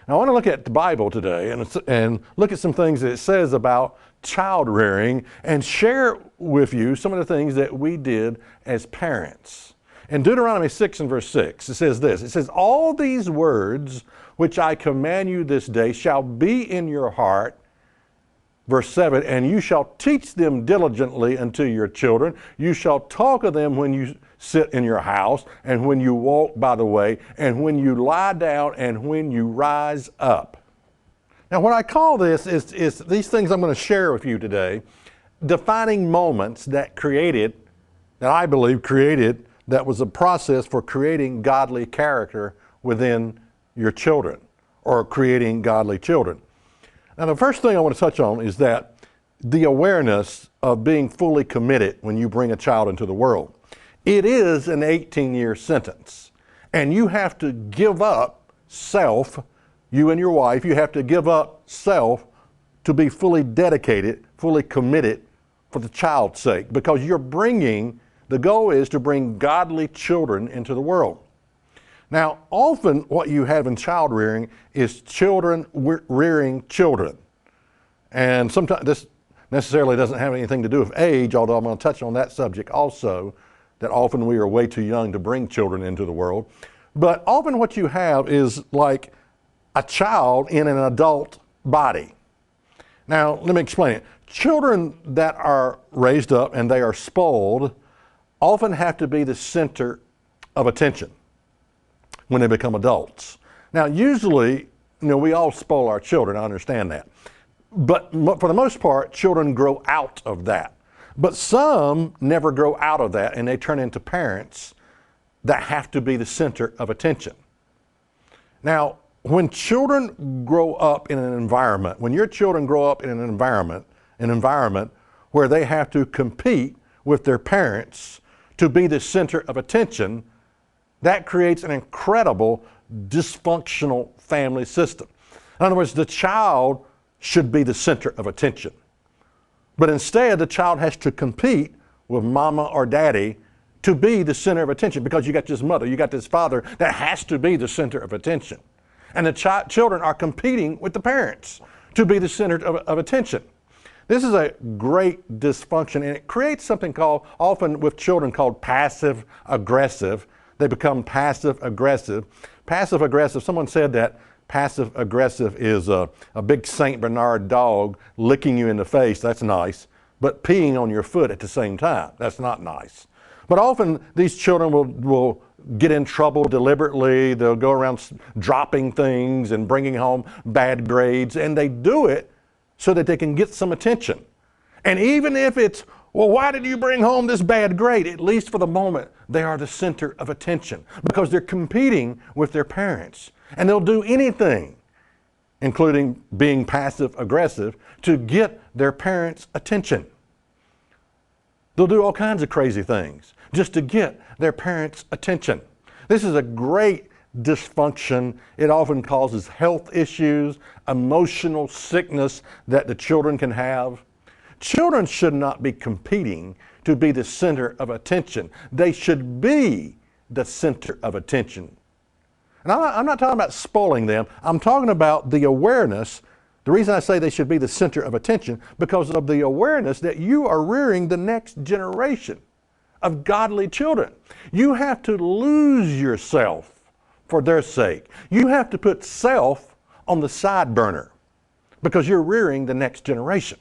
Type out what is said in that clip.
Now, I want to look at the Bible today and look at some things that it says about child rearing and share with you some of the things that we did as parents. In Deuteronomy 6 and verse 6, it says this. It says, "All these words which I command you this day shall be in your heart." Verse 7, "And you shall teach them diligently unto your children. You shall talk of them when you sit in your house, and when you walk by the way, and when you lie down, and when you rise up." Now, what I call this is these things I'm going to share with you today, defining moments that I believe created, that was a process for creating godly character within your children, or creating godly children. Now, the first thing I want to touch on is that the awareness of being fully committed when you bring a child into the world. It is an 18-year sentence, and you have to give up self, you and your wife, you have to give up self to be fully dedicated, fully committed for the child's sake, because the goal is to bring godly children into the world. Now, often what you have in child rearing is children rearing children. And sometimes this necessarily doesn't have anything to do with age, although I'm going to touch on that subject also, that often we are way too young to bring children into the world. But often what you have is like a child in an adult body. Now, let me explain it. Children that are raised up and they are spoiled often have to be the center of attention when they become adults. Now, usually, we all spoil our children, I understand that. But for the most part, children grow out of that. But some never grow out of that, and they turn into parents that have to be the center of attention. Now, when children grow up in an environment, when your children grow up in an environment where they have to compete with their parents to be the center of attention, that creates an incredible dysfunctional family system. In other words, the child should be the center of attention. But instead, the child has to compete with mama or daddy to be the center of attention, because you got this mother, you got this father that has to be the center of attention. And the children are competing with the parents to be the center of attention. This is a great dysfunction, and it creates something often with children called passive aggressive. They become passive aggressive. Passive aggressive, someone said that passive aggressive is a big St. Bernard dog licking you in the face. That's nice. But peeing on your foot at the same time. That's not nice. But often these children will get in trouble deliberately. They'll go around dropping things and bringing home bad grades. And they do it so that they can get some attention. And even if it's, "Well, why did you bring home this bad grade?" At least for the moment, they are the center of attention because they're competing with their parents. And they'll do anything, including being passive aggressive, to get their parents' attention. They'll do all kinds of crazy things just to get their parents' attention. This is a great dysfunction. It often causes health issues, emotional sickness that the children can have. Children should not be competing to be the center of attention. They should be the center of attention. And I'm not talking about spoiling them. I'm talking about the awareness. The reason I say they should be the center of attention, because of the awareness that you are rearing the next generation of godly children. You have to lose yourself for their sake. You have to put self on the side burner because you're rearing the next generation.